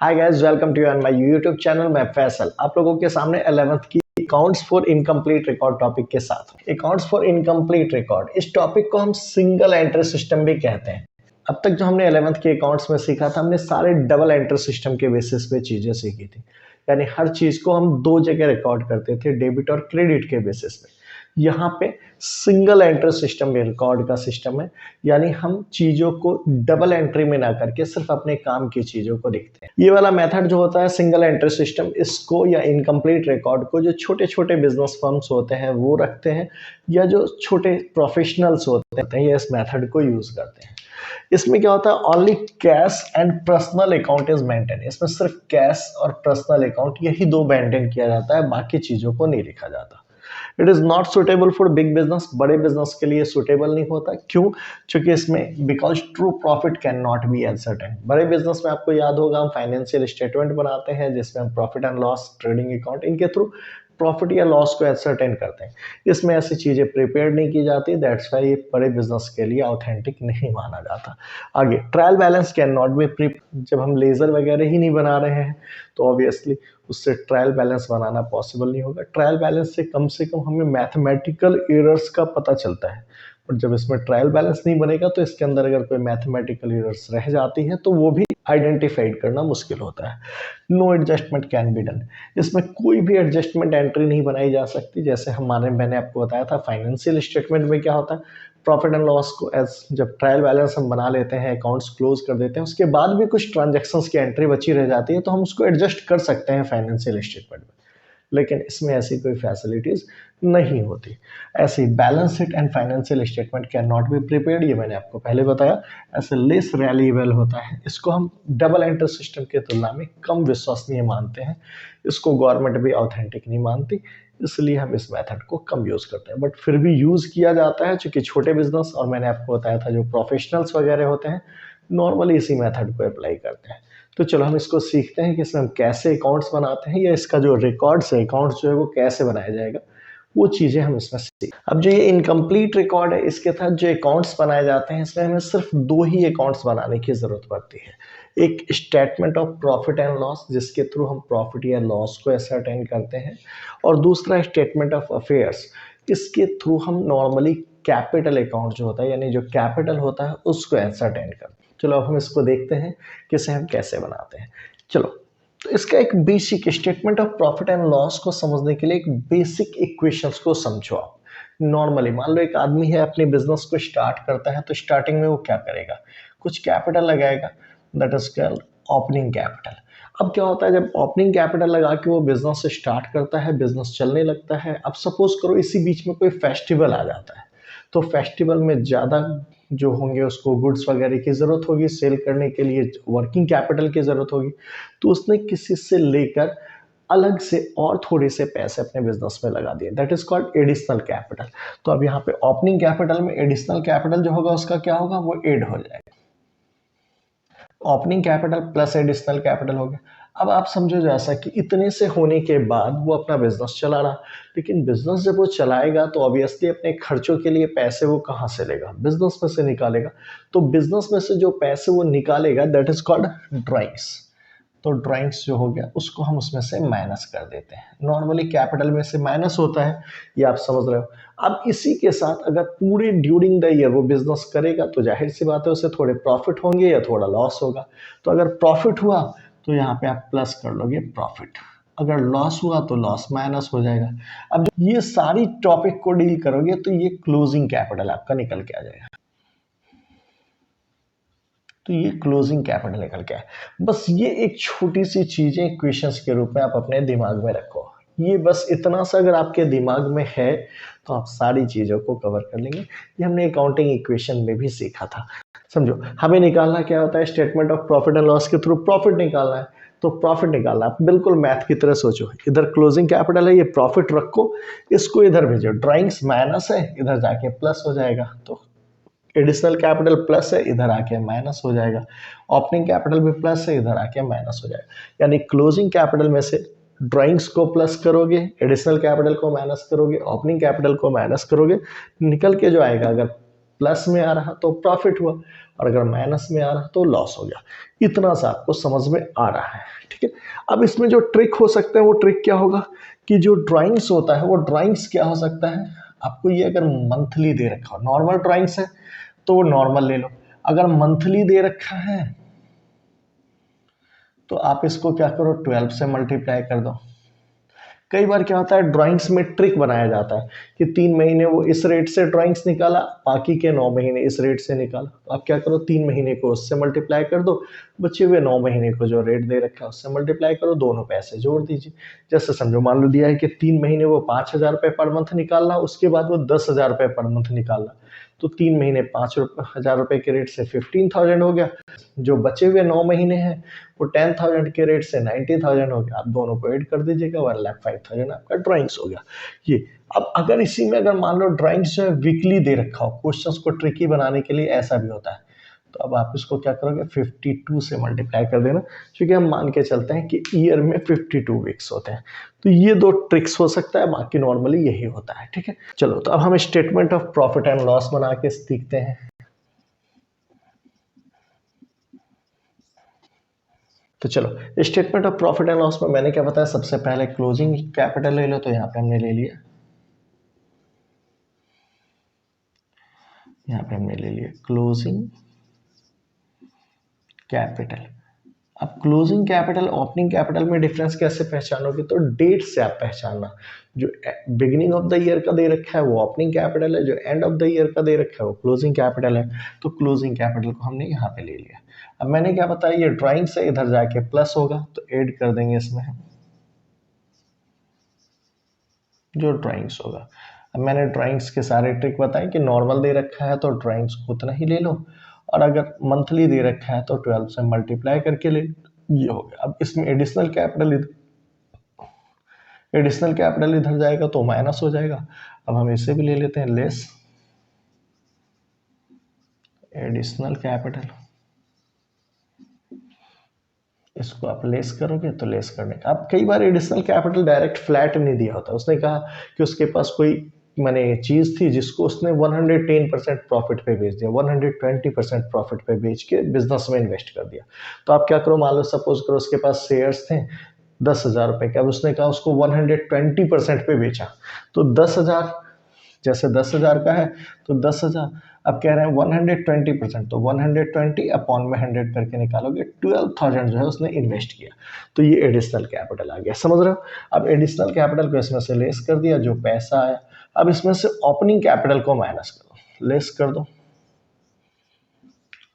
Hi guys, welcome to on my YouTube channel. मैं फैसल आप लोगों के सामने 11th की accounts for incomplete record topic के साथ। अकाउंट्स फॉर इनकम्प्लीट रिकॉर्ड, इस टॉपिक को हम सिंगल एंट्री सिस्टम भी कहते हैं। अब तक जो हमने 11th के अकाउंट्स में सीखा था, हमने सारे डबल एंट्री सिस्टम के बेसिस पे चीजें सीखी थी। यानी हर चीज को हम दो जगह रिकॉर्ड करते थे, डेबिट और क्रेडिट के बेसिस पे। यहाँ पे सिंगल एंट्री सिस्टम रिकॉर्ड का सिस्टम है, यानी हम चीजों को डबल एंट्री में ना करके सिर्फ अपने काम की चीजों को देखते हैं। ये वाला मेथड जो होता है सिंगल एंट्री सिस्टम, इसको या इनकम्प्लीट रिकॉर्ड को जो छोटे छोटे बिजनेस फर्म्स होते हैं वो रखते हैं, या जो छोटे प्रोफेशनल्स होते हैं ये इस मेथड को यूज करते हैं। इसमें क्या होता है, only cash and personal account is maintain. इसमें सिर्फ कैश और पर्सनल अकाउंट यही दो मेंटेन किया जाता है, बाकी चीजों को नहीं लिखा जाता। It is not suitable for big business, बड़े बिजनेस के लिए सुटेबल नहीं होता। क्यों? क्योंकि इसमें because true profit can not be ascertain. बड़े बिजनेस में आपको याद होगा हम फाइनेंशियल स्टेटमेंट बनाते हैं, जिसमें हम profit and loss, trading account, इनके थ्रू प्रॉफिट या लॉस को एसर्टेन करते हैं। इसमें ऐसी चीजें प्रिपेयर नहीं की जाती, दैट्स वाई ये बड़े बिजनेस के लिए ऑथेंटिक नहीं माना जाता। आगे, trial balance can not be prepare. जब हम लेजर वगैरह ही नहीं बना रहे हैं तो ऑब्वियसली उससे ट्रायल बैलेंस बनाना पॉसिबल नहीं होगा। ट्रायल बैलेंस से कम हमें मैथमेटिकल एरर्स का पता चलता है, पर जब इसमें ट्रायल बैलेंस नहीं बनेगा तो इसके अंदर अगर कोई मैथमेटिकल एरर्स रह जाती है तो वो भी आइडेंटिफाइड करना मुश्किल होता है। No adjustment can be done, इसमें कोई भी एडजस्टमेंट एंट्री नहीं बनाई जा सकती। जैसे मैंने आपको बताया था फाइनेंशियल स्टेटमेंट में क्या होता है, प्रॉफिट एंड लॉस को एज जब ट्रायल बैलेंस हम बना लेते हैं, अकाउंट्स क्लोज कर देते हैं, उसके बाद भी कुछ ट्रांजैक्शंस की एंट्री बची रह जाती है तो हम उसको एडजस्ट कर सकते हैं फाइनेंशियल स्टेटमेंट में। लेकिन इसमें ऐसी कोई फैसिलिटीज नहीं होती। ऐसी balance sheet and financial statement can not be prepared, ये मैंने आपको पहले बताया। ऐसे लेस रैलिएबल होता है, इसको हम डबल एंट्री सिस्टम की तुलना में कम विश्वसनीय मानते हैं। इसको गवर्नमेंट भी ऑथेंटिक नहीं मानती, इसलिए हम इस मेथड को कम यूज करते हैं। बट फिर भी यूज किया जाता है, क्योंकि छोटे बिजनेस और मैंने आपको बताया था जो प्रोफेशनल्स वगैरह होते हैं नॉर्मली इसी मेथड को अप्लाई करते हैं। तो चलो हम इसको सीखते हैं कि इसमें हम कैसे अकाउंट्स बनाते हैं, या इसका जो रिकॉर्ड्स है अकाउंट्स जो है वो कैसे बनाया जाएगा, वो चीजें हम इसमें सीख। अब जो ये इनकम्प्लीट रिकॉर्ड है, इसके तहत जो अकाउंट्स बनाए जाते हैं, इसमें हमें सिर्फ दो ही अकाउंट्स बनाने की जरूरत पड़ती है। एक statement of profit and loss, जिसके थ्रू हम प्रॉफिट या लॉस को एसर्टेन करते हैं, और दूसरा स्टेटमेंट ऑफ अफेयर्स, इसके थ्रू हम नॉर्मली कैपिटल अकाउंट जो होता है, यानी जो कैपिटल होता है उसको एसर्टेन करते हैं। चलो अब हम इसको देखते हैं कि इसे हम कैसे बनाते हैं। चलो, तो इसका एक basic statement of profit and loss को समझने के लिए एक बेसिक इक्वेशंस को समझो आप। नॉर्मली मान लो एक आदमी है, अपने बिजनेस को स्टार्ट करता है, तो स्टार्टिंग में वो क्या करेगा, कुछ कैपिटल लगाएगा, that is called opening capital. अब क्या होता है, जब ओपनिंग कैपिटल लगा के वो बिजनेस स्टार्ट करता है, बिजनेस चलने लगता है। अब सपोज करो इसी बीच में कोई फेस्टिवल आ जाता है, तो फेस्टिवल में ज़्यादा जो होंगे उसको गुड्स वगैरह की ज़रूरत होगी, सेल करने के लिए वर्किंग कैपिटल की ज़रूरत होगी, तो उसने किसी से लेकर अलग से और थोड़े से पैसे अपने बिजनेस में लगा दिए, that is called additional capital. तो अब यहाँ पे ओपनिंग कैपिटल में एडिशनल कैपिटल जो होगा उसका क्या होगा, वो एड हो जाएगा। Opening capital plus additional capital हो गया। अब आप समझो जैसा कि इतने से होने के बाद वो अपना बिजनेस चला रहा, लेकिन बिजनेस जब वो चलाएगा तो ऑब्वियसली अपने खर्चों के लिए पैसे वो कहाँ से लेगा, बिजनेस में से निकालेगा। तो बिजनेस में से जो पैसे वो निकालेगा दैट इज कॉल्ड ड्राइंग्स। तो ड्राइंग्स जो हो गया उसको हम उसमें से माइनस कर देते हैं। नॉर्मली कैपिटल में से माइनस होता है, ये आप समझ रहे हो। अब इसी के साथ अगर पूरे ड्यूरिंग द ईयर वो बिजनेस करेगा तो जाहिर सी बात है उसे थोड़े प्रॉफिट होंगे या थोड़ा लॉस होगा। तो अगर प्रॉफिट हुआ तो यहाँ पे आप प्लस कर लोगे प्रॉफिट, अगर लॉस हुआ तो लॉस माइनस हो जाएगा। अब ये सारी टॉपिक को डील करोगे तो ये क्लोजिंग कैपिटल आपका निकल के आ जाएगा। तो ये क्लोजिंग कैपिटल निकल के आए। बस ये एक छोटी सी चीजें इक्वेशंस के रूप में आप अपने दिमाग में रखो। ये बस इतना सा अगर आपके दिमाग में है तो आप सारी चीजों को कवर कर लेंगे। ये हमने अकाउंटिंग इक्वेशन में भी सीखा था। समझो, हमें निकालना क्या होता है, statement of profit and loss के थ्रू प्रॉफिट निकालना है। तो प्रॉफिट निकालना आप बिल्कुल मैथ की तरह सोचो, इधर क्लोजिंग कैपिटल है, ये प्रॉफिट रखो, इसको इधर भेजो, ड्राइंग्स माइनस है, इधर जाके प्लस हो जाएगा। तो एडिशनल कैपिटल प्लस है, इधर आके माइनस हो जाएगा। ओपनिंग कैपिटल भी प्लस है, इधर आके माइनस हो जाएगा। यानी क्लोजिंग कैपिटल में से ड्राइंग्स को प्लस करोगे, एडिशनल कैपिटल को माइनस करोगे, ओपनिंग कैपिटल को माइनस करोगे, निकल के जो आएगा अगर प्लस में आ रहा तो प्रॉफिट हुआ, और अगर माइनस में आ रहा तो लॉस हो गया। इतना सा आपको समझ में आ रहा है, ठीक है। अब इसमें जो ट्रिक हो सकता है वो ट्रिक क्या होगा कि जो ड्राइंग्स होता है वो ड्राइंग्स क्या हो सकता है, आपको ये अगर मंथली दे रखा हो, नॉर्मल ड्राइंग्स है तो नॉर्मल ले लो, अगर मंथली दे रखा है तो आप इसको क्या करो 12 से मल्टीप्लाई कर दो। कई बार क्या होता है ड्राइंग्स में ट्रिक बनाया जाता है कि 3 महीने वो इस रेट से ड्राइंग्स निकाला, बाकी के 9 महीने इस रेट से निकाला, तो आप क्या करो 3 महीने को उससे मल्टीप्लाई कर दो, बचे हुए 9 महीने को जो रेट दे रखा है उससे मल्टीप्लाई करो, दोनों पैसे जोड़ दीजिए। जैसे समझो मान लो दिया है कि 3 महीने वो 5,000 रुपये पर मंथ निकालना, उसके बाद वो 10,000 रुपये पर मंथ निकालना, तो 3 महीने 5,000 रुपये के रेट से 15,000 हो गया, जो बचे हुए 9 महीने हैं वो 10,000 के रेट से 90,000 हो गया। आप दोनों को ऐड कर दीजिएगा, 1,05,000 आपका ड्राइंग्स हो गया ये। अब अगर इसी में अगर मान लो ड्राइंग्स जो है वीकली दे रखा हो, क्वेश्चंस को ट्रिकी बनाने के लिए ऐसा भी होता है, तो अब आप इसको क्या करोगे 52 से मल्टीप्लाई कर देना, क्योंकि हम मान के चलते हैं कि ईयर में 52 वीक्स होते हैं। तो ये दो ट्रिक्स हो सकता है, बाकी नॉर्मली यही होता है, ठीक है। चलो तो अब हम statement of profit and loss बना के सीखते हैं। तो चलो statement of profit and loss में मैंने क्या बताया, सबसे पहले क्लोजिंग कैपिटल ले लो, तो यहाँ पे हमने ले लिया, यहाँ पे हमने ले लिया क्लोजिंग कैपिटल। अब क्लोजिंग कैपिटल ओपनिंग कैपिटल में डिफरेंस कैसे पहचानोगे, तो डेट से आप पहचानना, जो बिगिनिंग ऑफ द ईयर का दे रखा है वो ओपनिंग कैपिटल है, जो एंड ऑफ द ईयर का दे रखा है वो क्लोजिंग कैपिटल है। तो क्लोजिंग कैपिटल को हमने यहाँ पे ले लिया। अब मैंने क्या बताया, ये ड्राइंग से इधर जाके प्लस होगा तो ऐड कर देंगे इसमें जो ड्राइंग्स होगा। अब मैंने ड्राइंग्स के सारे ट्रिक बताए कि नॉर्मल दे रखा है तो ड्राइंग्स को उतना ही ले लो, और अगर मंथली दे रखा है तो 12 से मल्टीप्लाई करके ले, ये हो गया। अब इसमें एडिशनल कैपिटल इधर जाएगा तो माइनस हो जाएगा। अब हम इसे भी ले लेते हैं लेस एडिशनल कैपिटल, इसको आप लेस करोगे तो लेस करने का। अब कई बार एडिशनल कैपिटल डायरेक्ट फ्लैट नहीं दिया होता, उसने कहा कि उसके पास कोई माने चीज़ थी जिसको उसने 110% प्रॉफिट पे बेच दिया, 120% प्रॉफिट पे बेच के बिजनेस में इन्वेस्ट कर दिया। तो आप क्या करो, मान लो सपोज करो उसके पास शेयर्स थे 10,000 रुपये के, अब उसने कहा उसको 120% पे बेचा, तो 10,000 जैसे 10,000 का है तो 10,000, अब कह रहे हैं 120%, तो 120 अपॉन में 100 करके निकालोगे, 12,000 जो है उसने इन्वेस्ट किया, तो ये एडिशनल कैपिटल आ गया। समझ रहे हो। अब एडिशनल कैपिटल को इसमें से लेस कर दिया, जो पैसा आया। अब इसमें से ओपनिंग कैपिटल को माइनस करो, लेस कर दो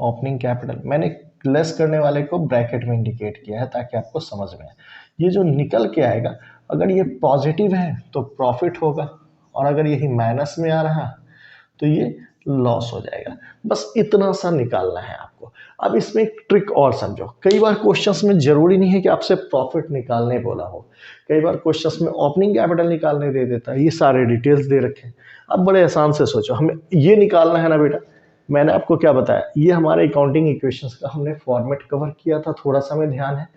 ओपनिंग कैपिटल। मैंने लेस करने वाले को ब्रैकेट में इंडिकेट किया है ताकि आपको समझ में आए। ये जो निकल के आएगा, अगर ये पॉजिटिव है तो प्रॉफिट होगा, और अगर यही माइनस में आ रहा तो ये लॉस हो जाएगा। बस इतना सा निकालना है आपको। अब इसमें एक ट्रिक और समझो, कई बार क्वेश्चंस में जरूरी नहीं है कि आपसे प्रॉफिट निकालने बोला हो, कई बार क्वेश्चंस में ओपनिंग कैपिटल निकालने दे देता है, ये सारे डिटेल्स दे रखे हैं। अब बड़े आसान से सोचो, हमें ये निकालना है ना बेटा, मैंने आपको क्या बताया, ये हमारे अकाउंटिंग इक्वेशंस का हमने फॉर्मेट कवर किया था, थोड़ा सा में ध्यान है।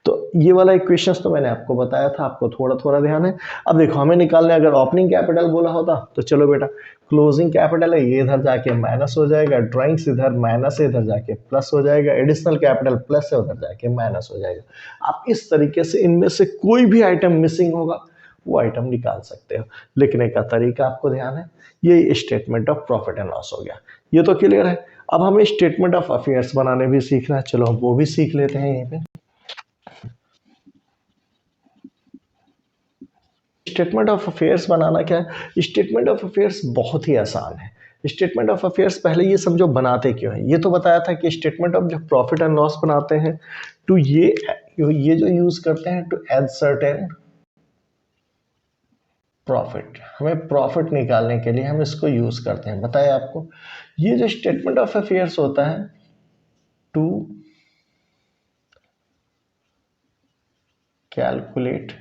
तो ये वाला इक्वेशंस तो मैंने आपको बताया था, आपको थोड़ा थोड़ा ध्यान है। अब देखो हमें निकालने, अगर ओपनिंग कैपिटल बोला होता तो चलो बेटा क्लोजिंग कैपिटल है, ये इधर जाके माइनस हो जाएगा, ड्राइंग्स इधर माइनस है, इधर जाके प्लस हो जाएगा, एडिशनल कैपिटल प्लस है, उधर जाके माइनस हो जाएगा। आप इस तरीके से इनमें से कोई भी आइटम मिसिंग होगा वो आइटम निकाल सकते हो। लिखने का तरीका आपको ध्यान है। ये statement of profit and loss हो गया, ये तो क्लियर है। अब हमें स्टेटमेंट ऑफ अफेयर्स बनाने भी सीखना है, चलो वो भी सीख लेते हैं। यहीं पे स्टेटमेंट ऑफ अफेयर्स बनाना क्या है, स्टेटमेंट ऑफ अफेयर्स बहुत ही आसान है। स्टेटमेंट ऑफ अफेयर्स पहले ये समझो बनाते क्यों है, ये तो बताया था कि स्टेटमेंट ऑफ जो प्रॉफिट एंड लॉस बनाते हैं तो ये जो यूज करते हैं टू एड सर्टेन प्रॉफिट, हमें प्रॉफिट निकालने के लिए हम इसको यूज करते हैं, बताया आपको। ये जो स्टेटमेंट ऑफ अफेयर्स होता है टू कैलकुलेट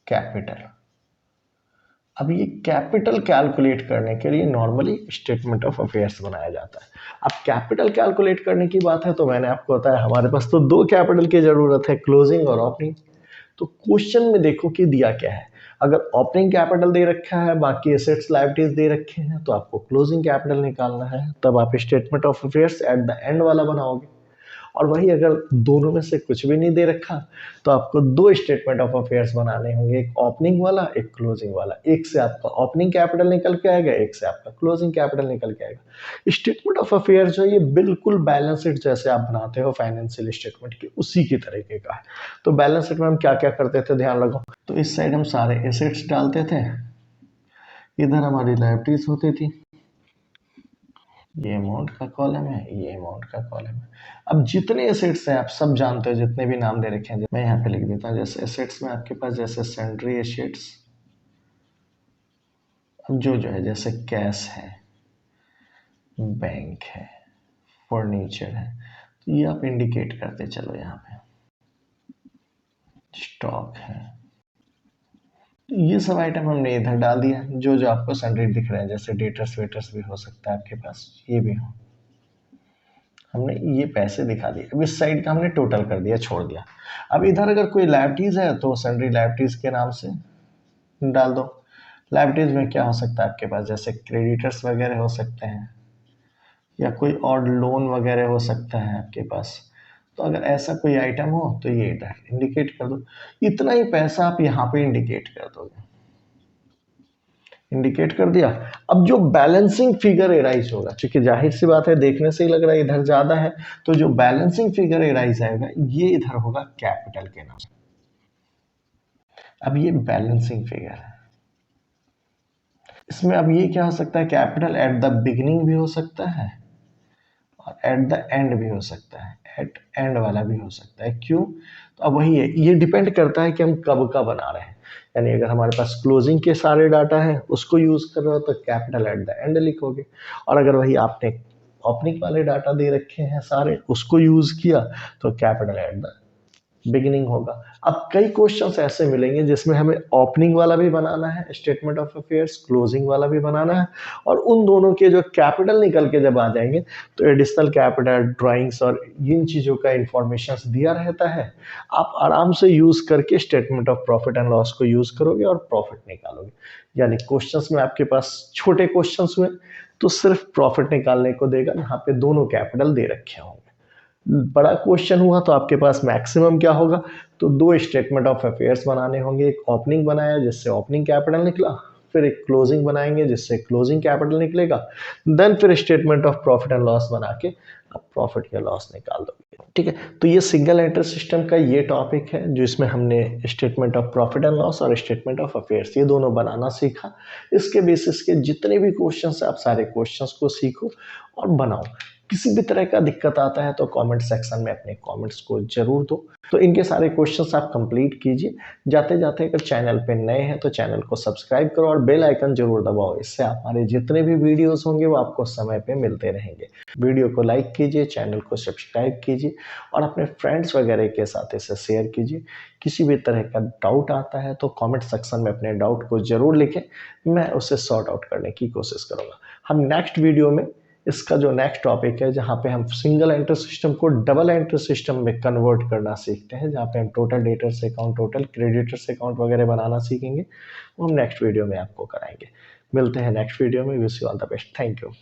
कैपिटल। अब ये कैपिटल कैलकुलेट करने के लिए नॉर्मली स्टेटमेंट ऑफ अफेयर्स बनाया जाता है। अब कैपिटल कैलकुलेट करने की बात है तो मैंने आपको बताया हमारे पास तो दो कैपिटल की जरूरत है, क्लोजिंग और ओपनिंग। तो क्वेश्चन में देखो कि दिया क्या है, अगर ओपनिंग कैपिटल दे रखा है, बाकी एसेट्स लायबिलिटीज दे रखे हैं, तो आपको क्लोजिंग कैपिटल निकालना है, तब आप statement of affairs at the end वाला बनाओगे। और वही अगर दोनों में से कुछ भी नहीं दे रखा तो आपको दो स्टेटमेंट ऑफ अफेयर्स बनाने होंगे, एक ओपनिंग वाला, एक क्लोजिंग वाला। एक से आपका ओपनिंग कैपिटल निकल के आएगा, एक से आपका क्लोजिंग कैपिटल निकल के आएगा। स्टेटमेंट ऑफ अफेयर्स जो ये बिल्कुल बैलेंस शीट जैसे आप बनाते हो फाइनेंशियल स्टेटमेंट की, उसी की तरीके का है। तो बैलेंस शीट में हम क्या क्या करते थे, ध्यान रखो। तो इस साइड हम सारे एसेट्स डालते थे, इधर हमारी लायबिलिटीज होती थी, ये अमाउंट का कॉलम है, ये अमाउंट का कॉलम है। अब जितने एसेट्स हैं आप सब जानते हो, जितने भी नाम दे रखे हैं मैं यहाँ पे लिख देता हूँ। जैसे एसेट्स में आपके पास जैसे सैंड्री एसेट्स, अब जो है जैसे कैश है, बैंक है, फर्नीचर है, तो ये आप इंडिकेट करते चलो। यहाँ पे स्टॉक है, ये सब आइटम हमने इधर डाल दिया। जो जो आपको सैंड्री दिख रहे हैं, जैसे डेटर्स वेटर्स भी हो सकता है आपके पास, ये भी हो, हमने ये पैसे दिखा दिए। अब इस साइड का हमने टोटल कर दिया, छोड़ दिया। अब इधर अगर कोई लायबिलिटीज है तो सैंड्री लायबिलिटीज के नाम से डाल दो। लायबिलिटीज में क्या हो सकता है आपके पास, जैसे क्रेडिटर्स वगैरह हो सकते हैं, या कोई और लोन वगैरह हो सकता है आपके पास। तो अगर ऐसा कोई आइटम हो तो ये इधर इंडिकेट कर दो। इतना ही पैसा आप यहाँ पे इंडिकेट कर दोगे, इंडिकेट कर दिया। अब जो बैलेंसिंग फिगर एराइज होगा, क्योंकि जाहिर सी बात है देखने से ही लग रहा है इधर ज्यादा है, तो जो बैलेंसिंग फिगर एराइज आएगा ये इधर होगा कैपिटल के नाम से। अब ये बैलेंसिंग फिगर है, इसमें अब ये क्या हो सकता है, कैपिटल एट द बिगिनिंग भी हो सकता है और एट द एंड भी हो सकता है, एट एंड वाला भी हो सकता है। क्यों? तो अब वही है, ये डिपेंड करता है कि हम कब का बना रहे हैं। यानी अगर हमारे पास क्लोजिंग के सारे डाटा हैं उसको यूज कर रहे हो तो कैपिटल एट द एंड लिखोगे, और अगर वही आपने ओपनिंग वाले डाटा दे रखे हैं सारे, उसको यूज किया तो कैपिटल एट द बिगिनिंग होगा। अब कई क्वेश्चंस ऐसे मिलेंगे जिसमें हमें ओपनिंग वाला भी बनाना है स्टेटमेंट ऑफ अफेयर्स, क्लोजिंग वाला भी बनाना है, और उन दोनों के जो कैपिटल निकल के जब आ जाएंगे तो एडिशनल कैपिटल, ड्राइंग्स और इन चीज़ों का इंफॉर्मेशन दिया रहता है। आप आराम से यूज करके statement of profit and loss को यूज करोगे और प्रॉफिट निकालोगे। यानी क्वेश्चंस में आपके पास छोटे क्वेश्चंस हुए तो सिर्फ प्रॉफिट निकालने को देगा, यहाँ पे दोनों कैपिटल दे रखे होंगे। बड़ा क्वेश्चन हुआ तो आपके पास मैक्सिमम क्या होगा, तो दो स्टेटमेंट ऑफ अफेयर्स बनाने होंगे। एक ओपनिंग बनाया जिससे ओपनिंग कैपिटल निकला, फिर एक क्लोजिंग बनाएंगे जिससे क्लोजिंग कैपिटल निकलेगा, देन फिर statement of profit and loss बना के आप प्रॉफिट या लॉस निकाल दोगे। ठीक है, तो ये सिंगल एंट्री सिस्टम का ये टॉपिक है जो इसमें हमने statement of profit and loss और स्टेटमेंट ऑफ अफेयर्स ये दोनों बनाना सीखा। इसके बेसिस के जितने भी क्वेश्चंस है आप सारे क्वेश्चंस को सीखो और बनाओ। किसी भी तरह का दिक्कत आता है तो कमेंट सेक्शन में अपने कमेंट्स को जरूर दो। तो इनके सारे क्वेश्चंस आप कंप्लीट कीजिए। जाते जाते अगर चैनल पे नए हैं तो चैनल को सब्सक्राइब करो और बेल आइकन जरूर दबाओ, इससे हमारे जितने भी वीडियोस होंगे वो आपको समय पे मिलते रहेंगे। वीडियो को लाइक कीजिए, चैनल को सब्सक्राइब कीजिए और अपने फ्रेंड्स वगैरह के साथ इसे शेयर कीजिए। किसी भी तरह का डाउट आता है तो कॉमेंट सेक्शन में अपने डाउट को जरूर लिखें, मैं उसे सॉर्ट आउट करने की कोशिश करूँगा। हम नेक्स्ट वीडियो में इसका जो नेक्स्ट टॉपिक है जहाँ पे हम सिंगल एंट्री सिस्टम को डबल एंट्री सिस्टम में कन्वर्ट करना सीखते हैं, जहाँ पे हम total debtors account, total creditors account वगैरह बनाना सीखेंगे, वो हम नेक्स्ट वीडियो में आपको कराएंगे। मिलते हैं नेक्स्ट वीडियो में। Wish you all the best. Thank you.